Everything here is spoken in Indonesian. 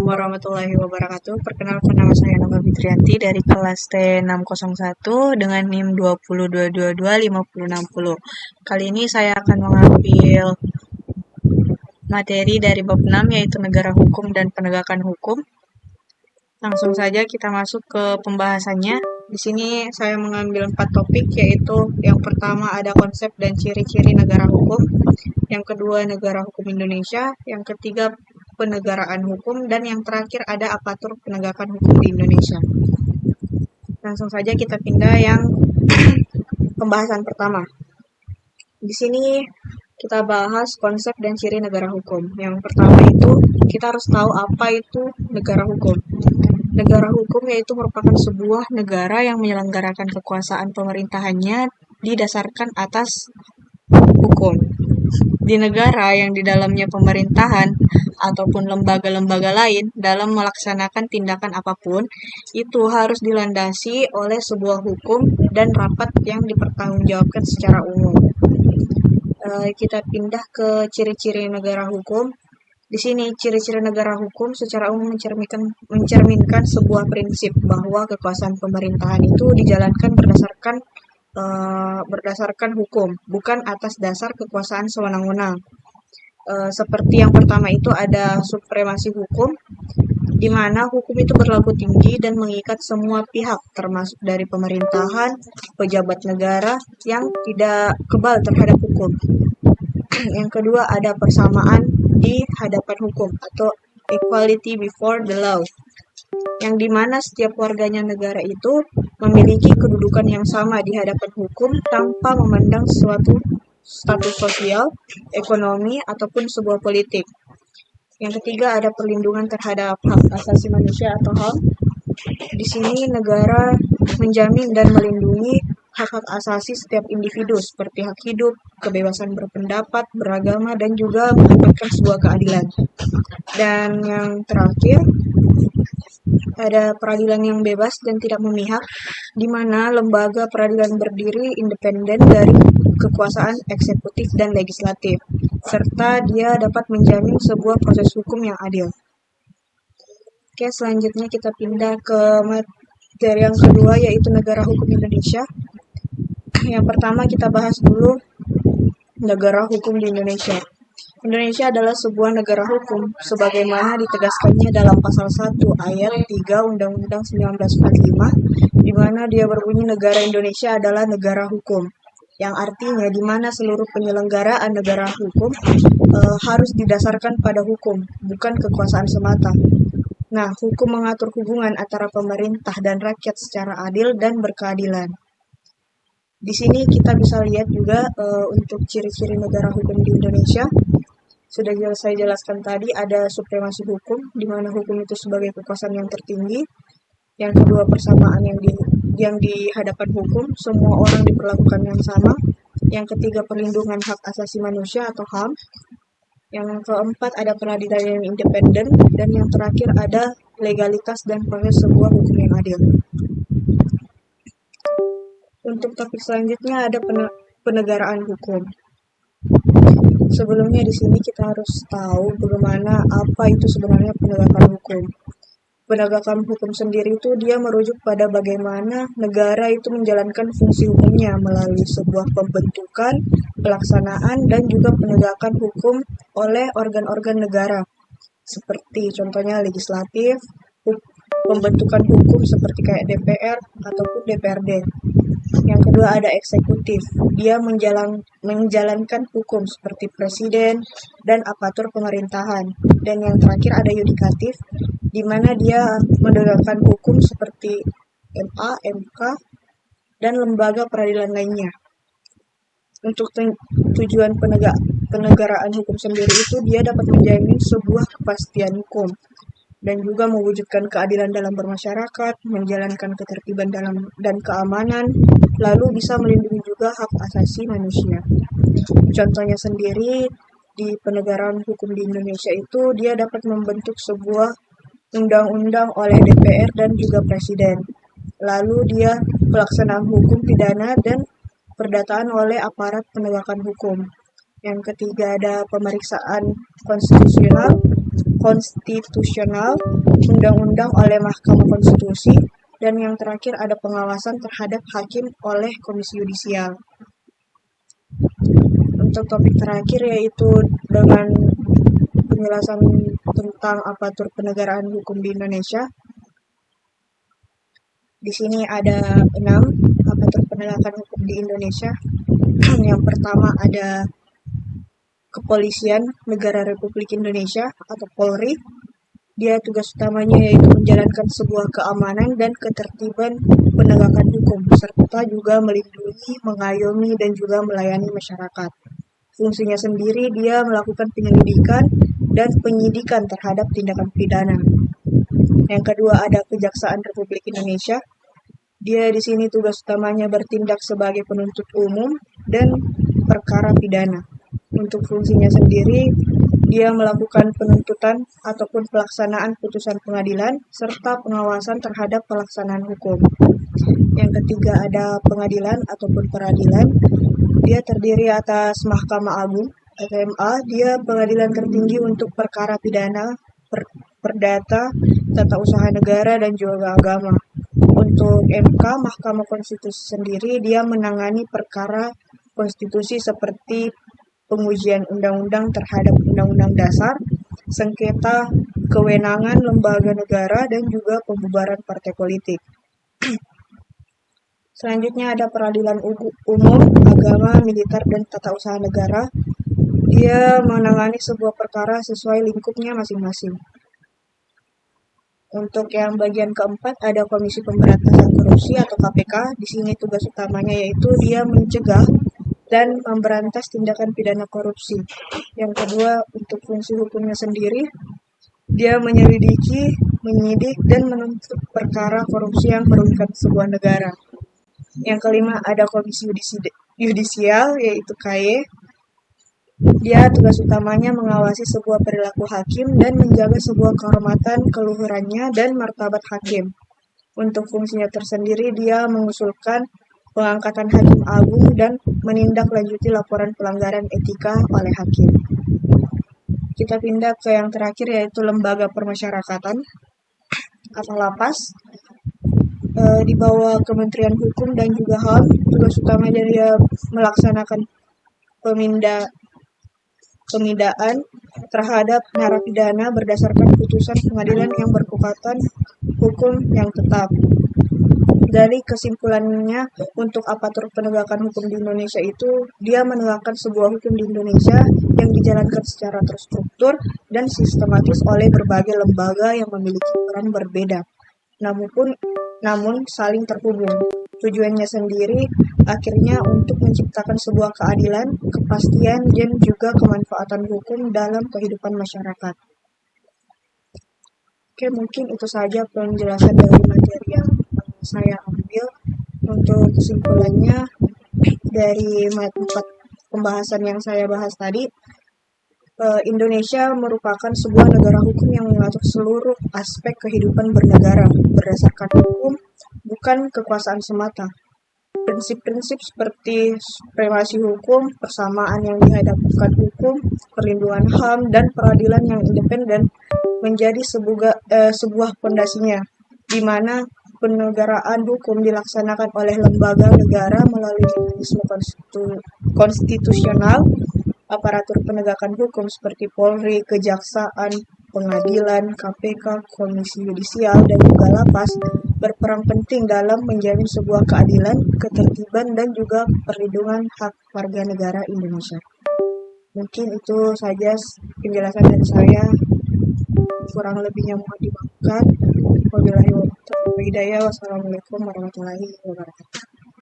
warahmatullahi wabarakatuh. Perkenalkan, nama saya Nova Fitrianti dari kelas T601 dengan NIM 2022225060. Kali ini saya akan mengambil materi dari bab 6 yaitu negara hukum dan penegakan hukum. Langsung saja kita masuk ke pembahasannya. Di sini saya mengambil 4 topik, yaitu yang pertama ada konsep dan ciri-ciri negara hukum, yang kedua negara hukum Indonesia, yang ketiga penegaraan hukum, dan yang terakhir ada apatur penegakan hukum di Indonesia. Langsung saja kita pindah yang pembahasan pertama. Di sini kita bahas konsep dan ciri negara hukum. Yang pertama itu kita harus tahu apa itu negara hukum. Negara hukum yaitu merupakan sebuah negara yang menyelenggarakan kekuasaan pemerintahannya didasarkan atas hukum. Di negara yang di dalamnya pemerintahan ataupun lembaga-lembaga lain dalam melaksanakan tindakan apapun, itu harus dilandasi oleh sebuah hukum dan rapat yang dipertanggungjawabkan secara umum. Kita pindah ke ciri-ciri negara hukum. Di sini ciri-ciri negara hukum secara umum mencerminkan sebuah prinsip bahwa kekuasaan pemerintahan itu dijalankan berdasarkan hukum, bukan atas dasar kekuasaan sewenang-wenang. Seperti yang pertama itu ada supremasi hukum, di mana hukum itu berlaku tinggi dan mengikat semua pihak, termasuk dari pemerintahan, pejabat negara yang tidak kebal terhadap hukum. Yang kedua ada persamaan di hadapan hukum atau equality before the law, yang dimana setiap warganya negara itu memiliki kedudukan yang sama di hadapan hukum tanpa memandang suatu status sosial, ekonomi, ataupun sebuah politik. Yang ketiga ada perlindungan terhadap hak asasi manusia atau HAM. Di sini negara menjamin dan melindungi hak-hak asasi setiap individu seperti hak hidup, kebebasan berpendapat, beragama, dan juga mendapatkan sebuah keadilan. Dan yang terakhir ada peradilan yang bebas dan tidak memihak, di mana lembaga peradilan berdiri independen dari kekuasaan eksekutif dan legislatif, serta dia dapat menjamin sebuah proses hukum yang adil. Oke, selanjutnya kita pindah ke materi yang kedua, yaitu negara hukum Indonesia. Yang pertama kita bahas dulu negara hukum di Indonesia. Indonesia adalah sebuah negara hukum sebagaimana ditegaskannya dalam pasal 1 ayat 3 Undang-Undang 1945, di mana dia berbunyi negara Indonesia adalah negara hukum, yang artinya di mana seluruh penyelenggaraan negara hukum harus didasarkan pada hukum, bukan kekuasaan semata. Nah, hukum mengatur hubungan antara pemerintah dan rakyat secara adil dan berkeadilan. Di sini kita bisa lihat juga untuk ciri-ciri negara hukum di Indonesia. Sudah saya jelaskan tadi, ada supremasi hukum, di mana hukum itu sebagai kekuasaan yang tertinggi. Yang kedua, persamaan yang di hadapan hukum, semua orang diperlakukan yang sama. Yang ketiga, perlindungan hak asasi manusia atau HAM. Yang keempat, ada peradilan yang independen. Dan yang terakhir, ada legalitas dan proses sebuah hukum yang adil. Untuk topik selanjutnya ada penegaraan hukum. Sebelumnya di sini kita harus tahu bagaimana apa itu sebenarnya penegakan hukum. Penegakan hukum sendiri itu dia merujuk pada bagaimana negara itu menjalankan fungsi hukumnya melalui sebuah pembentukan, pelaksanaan, dan juga penegakan hukum oleh organ-organ negara. Seperti contohnya legislatif, pembentukan hukum seperti kayak DPR ataupun DPRD. Yang kedua ada eksekutif, dia menjalankan hukum seperti presiden dan apatur pemerintahan. Dan yang terakhir ada yudikatif, di mana dia menegakkan hukum seperti MA, MK, dan lembaga peradilan lainnya. Untuk tujuan penegaraan hukum sendiri itu dia dapat menjamin sebuah kepastian hukum dan juga mewujudkan keadilan dalam bermasyarakat, menjalankan ketertiban dan keamanan, lalu bisa melindungi juga hak asasi manusia. Contohnya sendiri, di penegakan hukum di Indonesia itu dia dapat membentuk sebuah undang-undang oleh DPR dan juga presiden. Lalu dia pelaksanaan hukum pidana dan perdataan oleh aparat penegakan hukum. Yang ketiga ada pemeriksaan konstitusional, konstitusional, undang-undang oleh Mahkamah Konstitusi, dan yang terakhir ada pengawasan terhadap hakim oleh Komisi Yudisial. Untuk topik terakhir yaitu dengan penjelasan tentang aparatur penegakan hukum di Indonesia. Di sini ada 6 aparatur penegakan hukum di Indonesia. Yang pertama ada Kepolisian Negara Republik Indonesia atau Polri. Dia tugas utamanya yaitu menjalankan sebuah keamanan dan ketertiban penegakan hukum, serta juga melindungi, mengayomi, dan juga melayani masyarakat. Fungsinya sendiri dia melakukan penyelidikan dan penyidikan terhadap tindakan pidana. Yang kedua ada Kejaksaan Republik Indonesia. Dia di sini tugas utamanya bertindak sebagai penuntut umum dan perkara pidana. Untuk fungsinya sendiri, dia melakukan penuntutan ataupun pelaksanaan putusan pengadilan serta pengawasan terhadap pelaksanaan hukum. Yang ketiga ada pengadilan ataupun peradilan. Dia terdiri atas Mahkamah Agung, MMA. Dia pengadilan tertinggi untuk perkara pidana, perdata, tata usaha negara, dan juga agama. Untuk MK, Mahkamah Konstitusi sendiri, dia menangani perkara konstitusi seperti pengujian undang-undang terhadap undang-undang dasar, sengketa kewenangan lembaga negara, dan juga pembubaran partai politik. Selanjutnya ada peradilan umum, agama, militer, dan tata usaha negara. Dia menangani sebuah perkara sesuai lingkupnya masing-masing. Untuk yang bagian keempat ada Komisi Pemberantasan Korupsi atau KPK. Di sini tugas utamanya yaitu dia mencegah dan memberantas tindakan pidana korupsi. Yang kedua, untuk fungsi hukumnya sendiri, dia menyelidiki, menyidik, dan menuntut perkara korupsi yang merugikan sebuah negara. Yang kelima, ada Komisi Yudisial, yaitu KY. Dia tugas utamanya mengawasi sebuah perilaku hakim dan menjaga sebuah kehormatan, keluhurannya, dan martabat hakim. Untuk fungsinya tersendiri, dia mengusulkan pengangkatan hakim agung dan menindaklanjuti laporan pelanggaran etika oleh hakim. Kita pindah ke yang terakhir yaitu lembaga permasyarakatan atau lapas. Di bawah Kementerian Hukum dan juga HAM, tugas utamanya dia melaksanakan pemindaan terhadap narapidana berdasarkan putusan pengadilan yang berkekuatan hukum yang tetap. Dari kesimpulannya, untuk aparatur penegakan hukum di Indonesia itu, dia menegakkan sebuah hukum di Indonesia yang dijalankan secara terstruktur dan sistematis oleh berbagai lembaga yang memiliki peran berbeda, namun saling terhubung. Tujuannya sendiri akhirnya untuk menciptakan sebuah keadilan, kepastian, dan juga kemanfaatan hukum dalam kehidupan masyarakat. Oke, mungkin itu saja penjelasan dari materi yang saya ambil. Untuk kesimpulannya dari 4 pembahasan yang saya bahas tadi, Indonesia merupakan sebuah negara hukum yang mengatur seluruh aspek kehidupan bernegara berdasarkan hukum, bukan kekuasaan semata. Prinsip-prinsip seperti supremasi hukum, persamaan yang dihadapkan hukum, perlindungan HAM, dan peradilan yang independen menjadi sebuah fondasinya, di mana penegaraan hukum dilaksanakan oleh lembaga negara melalui mekanisme konstitusional, aparatur penegakan hukum seperti Polri, Kejaksaan, Pengadilan, KPK, Komisi Yudisial, dan juga lapas berperan penting dalam menjamin sebuah keadilan, ketertiban, dan juga perlindungan hak warga negara Indonesia. Mungkin itu saja penjelasan dari saya. Kurang lebihnya mohon dimaafkan. Wabillahi taufiq wal hidayah. Wassalamualaikum warahmatullahi wabarakatuh.